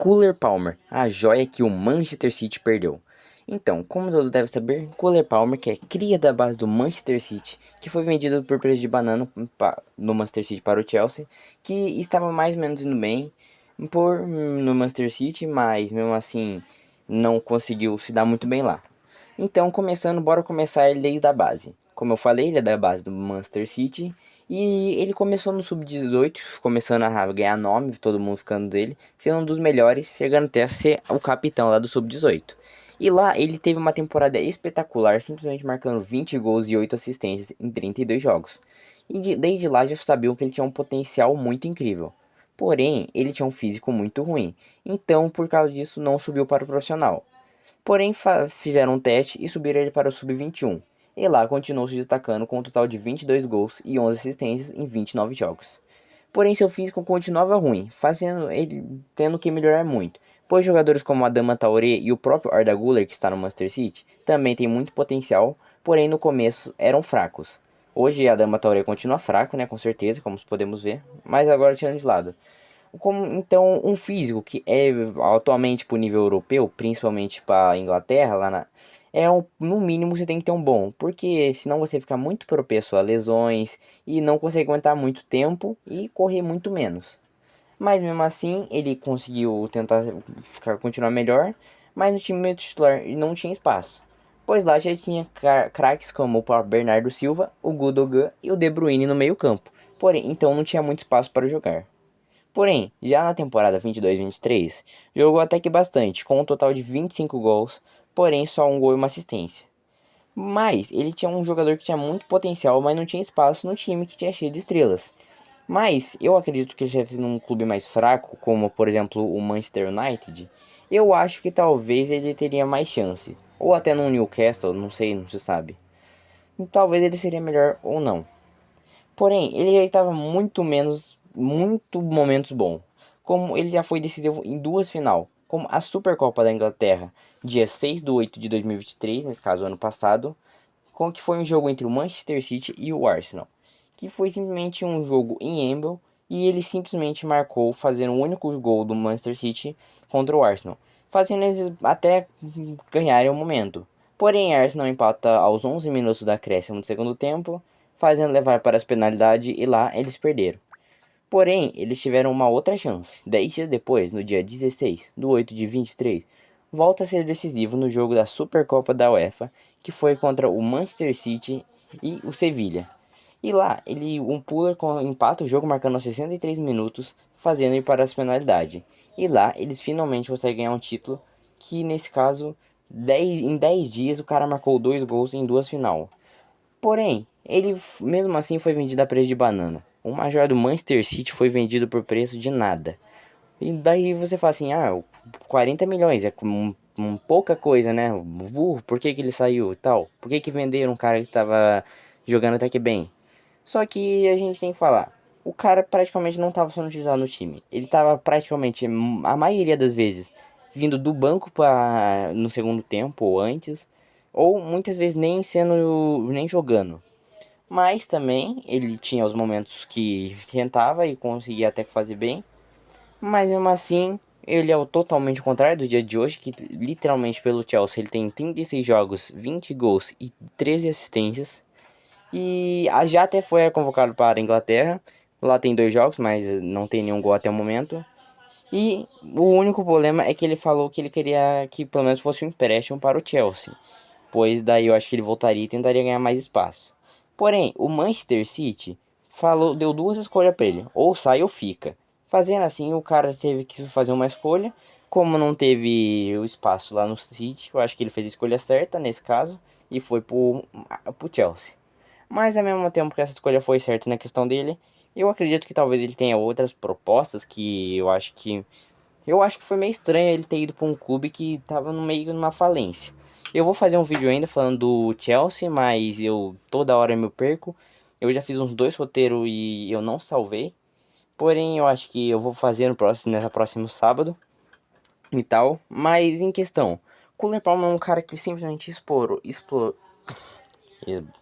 Cole Palmer, a joia que o Manchester City perdeu. Então, como todos devem saber, Cole Palmer, que é cria da base do Manchester City, que foi vendido por preço de banana no Manchester City para o Chelsea, que estava mais ou menos indo bem no Manchester City, mas mesmo assim não conseguiu se dar muito bem lá. Então, bora começar ele desde a base. Como eu falei, ele é da base do Manchester City e ele começou no sub-18, começando a ganhar nome, todo mundo ficando dele, sendo um dos melhores, chegando até a ser o capitão lá do sub-18. E lá ele teve uma temporada espetacular, simplesmente marcando 20 gols e 8 assistências em 32 jogos. E desde lá já sabiam que ele tinha um potencial muito incrível. Porém, ele tinha um físico muito ruim, então por causa disso não subiu para o profissional. Porém, fizeram um teste e subiram ele para o sub-21. E lá continuou se destacando com um total de 22 gols e 11 assistências em 29 jogos. Porém, seu físico continuava ruim, fazendo ele tendo que melhorar muito, pois jogadores como Adama Traoré e o próprio Arda Güler, que está no Manchester City, também têm muito potencial, porém no começo eram fracos. Hoje Adama Traoré continua fraco, né, com certeza, como podemos ver, mas agora tirando de lado. Então, um físico que é atualmente para o nível europeu, principalmente para a Inglaterra, no mínimo você tem que ter um bom, porque senão você fica muito propenso a lesões e não consegue aguentar muito tempo e correr muito menos. Mas mesmo assim, ele conseguiu tentar continuar melhor, mas no time titular não tinha espaço. Pois lá já tinha craques como o próprio Bernardo Silva, o Gundogan e o De Bruyne no meio campo. Porém, então não tinha muito espaço para jogar. Porém, já na temporada 22-23, jogou até que bastante, com um total de 25 gols, porém só um gol e uma assistência. Mas ele tinha um jogador que tinha muito potencial, mas não tinha espaço no time que tinha cheio de estrelas. Mas eu acredito que ele já fez num clube mais fraco, como por exemplo o Manchester United, eu acho que talvez ele teria mais chance. Ou até no Newcastle, não sei, não se sabe. Talvez ele seria melhor ou não. Porém, ele já estava muito momentos bom. Como ele já foi decisivo em duas final, como a Supercopa da Inglaterra, dia 6 de 8 de 2023, nesse caso ano passado, com que foi um jogo entre o Manchester City e o Arsenal, que foi simplesmente um jogo em Wembley e ele simplesmente marcou fazendo o único gol do Manchester City contra o Arsenal, fazendo eles até ganharem o momento. Porém, Arsenal empata aos 11 minutos da acréscimo do segundo tempo, fazendo levar para as penalidades e lá eles perderam. Porém, eles tiveram uma outra chance. 10 dias depois, no dia 16 de 8 de 23, volta a ser decisivo no jogo da Supercopa da UEFA, que foi contra o Manchester City e o Sevilha. E lá, um puller empata o jogo marcando aos 63 minutos, fazendo ir para as penalidades. E lá, eles finalmente conseguem ganhar um título, que nesse caso, em 10 dias, o cara marcou 2 gols em duas final. Porém, ele mesmo assim foi vendido a preço de banana. O Major do Manchester City foi vendido por preço de nada. E daí você fala assim, 40 milhões é pouca coisa, né? Burro, por que que ele saiu e tal? Por que que venderam um cara que tava jogando até que bem? Só que a gente tem que falar, o cara praticamente não estava sendo utilizado no time. Ele estava praticamente, a maioria das vezes, vindo do banco no segundo tempo ou antes, ou muitas vezes nem jogando. Mas também ele tinha os momentos que tentava e conseguia até que fazer bem. Mas mesmo assim, ele é o totalmente contrário do dia de hoje, que literalmente pelo Chelsea ele tem 36 jogos, 20 gols e 13 assistências. E já até foi convocado para a Inglaterra. Lá tem 2 jogos, mas não tem nenhum gol até o momento. E o único problema é que ele falou que ele queria que pelo menos fosse um empréstimo para o Chelsea, pois daí eu acho que ele voltaria e tentaria ganhar mais espaço. Porém, o Manchester City deu duas escolhas para ele, ou sai ou fica. Fazendo assim, o cara teve que fazer uma escolha. Como não teve o espaço lá no City, eu acho que ele fez a escolha certa nesse caso e foi pro Chelsea. Mas ao mesmo tempo que essa escolha foi certa na questão dele, eu acredito que talvez ele tenha outras propostas que eu acho que foi meio estranho ele ter ido para um clube que tava no meio de uma falência. Eu vou fazer um vídeo ainda falando do Chelsea, mas eu toda hora me perco. Eu já fiz uns 2 roteiros e eu não salvei. Porém, eu acho que eu vou fazer nessa próximo sábado e tal. Mas em questão, Cooler Palmer é um cara que simplesmente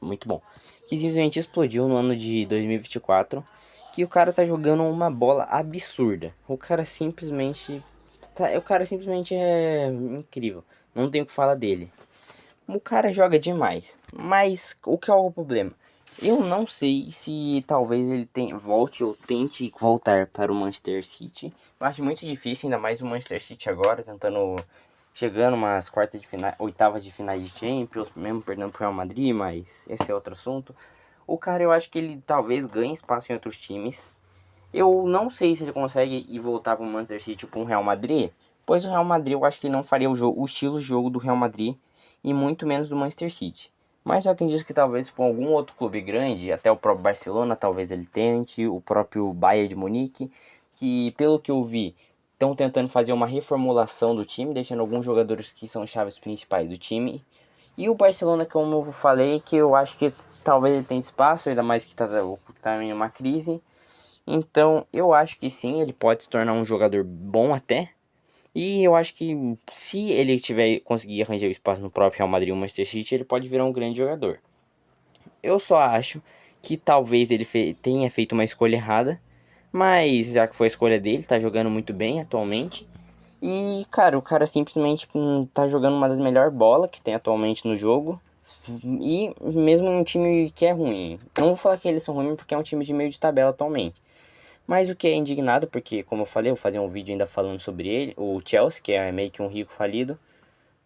muito bom. Que simplesmente explodiu no ano de 2024. Que o cara tá jogando uma bola absurda. O cara simplesmente tá, o cara simplesmente é incrível. Não tem o que falar dele. O cara joga demais. Mas o que é o problema? Eu não sei se talvez ele volte ou tente voltar para o Manchester City. Eu acho muito difícil, ainda mais o Manchester City agora, tentando. Chegando umas quartas de final, oitavas de finais de Champions, mesmo perdendo pro Real Madrid, mas esse é outro assunto. O cara, eu acho que ele talvez ganhe espaço em outros times. Eu não sei se ele consegue ir voltar para o Manchester City ou para o Real Madrid, pois o Real Madrid eu acho que não faria o estilo de jogo do Real Madrid e muito menos do Manchester City. Mas eu acredito que talvez com algum outro clube grande, até o próprio Barcelona, talvez ele tente, o próprio Bayern de Munique, que pelo que eu vi, estão tentando fazer uma reformulação do time, deixando alguns jogadores que são chaves principais do time. E o Barcelona, como eu falei, que eu acho que talvez ele tenha espaço, ainda mais que tá em uma crise. Então, eu acho que sim, ele pode se tornar um jogador bom até. E eu acho que se ele tiver conseguir arranjar o espaço no próprio Real Madrid ou Manchester City, ele pode virar um grande jogador. Eu só acho que talvez ele tenha feito uma escolha errada, mas já que foi a escolha dele, tá jogando muito bem atualmente. E, cara, o cara simplesmente tá jogando uma das melhores bolas que tem atualmente no jogo. E mesmo um time que é ruim. Não vou falar que eles são ruins porque é um time de meio de tabela atualmente. Mas o que é indignado, porque como eu falei, eu vou fazer um vídeo ainda falando sobre ele, o Chelsea, que é meio que um rico falido.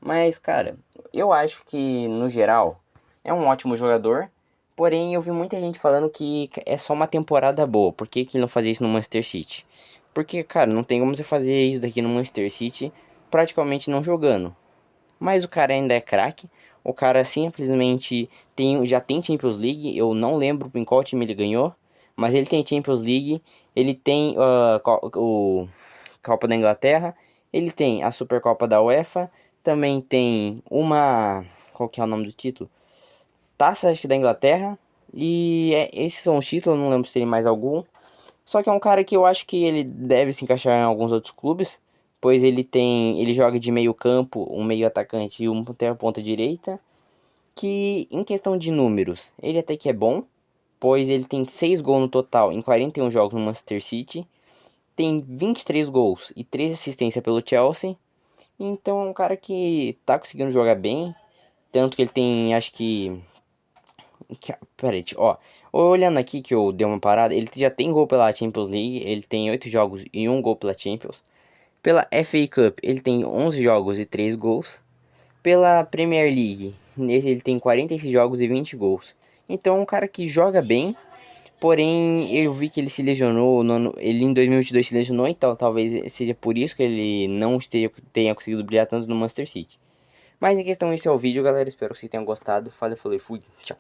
Mas, cara, eu acho que, no geral, é um ótimo jogador. Porém, eu vi muita gente falando que é só uma temporada boa. Por que que ele não fazia isso no Manchester City? Porque, cara, não tem como você fazer isso daqui no Manchester City praticamente não jogando. Mas o cara ainda é craque. O cara simplesmente já tem Champions League. Eu não lembro em qual time ele ganhou. Mas ele tem Champions League. Ele tem o Copa da Inglaterra. Ele tem a Supercopa da UEFA. Também tem uma. Qual que é o nome do título? Taça, acho que da Inglaterra. E esses são os títulos. Eu não lembro se tem mais algum. Só que é um cara que eu acho que ele deve se encaixar em alguns outros clubes, pois ele joga de meio campo, um meio atacante e até a ponta direita, que em questão de números, ele até que é bom, pois ele tem 6 gols no total em 41 jogos no Manchester City, tem 23 gols e 3 assistências pelo Chelsea, então é um cara que tá conseguindo jogar bem, tanto que ele tem, acho que peraí, ó. Olhando aqui que eu dei uma parada, ele já tem gol pela Champions League, ele tem 8 jogos e um gol pela Champions. Pela FA Cup, ele tem 11 jogos e 3 gols. Pela Premier League, nesse ele tem 46 jogos e 20 gols. Então é um cara que joga bem, porém eu vi que ele se lesionou, ele em 2022 se lesionou, então talvez seja por isso que ele não tenha conseguido brilhar tanto no Manchester City. Mas em questão esse é o vídeo, galera, espero que vocês tenham gostado. Falei, fui, tchau.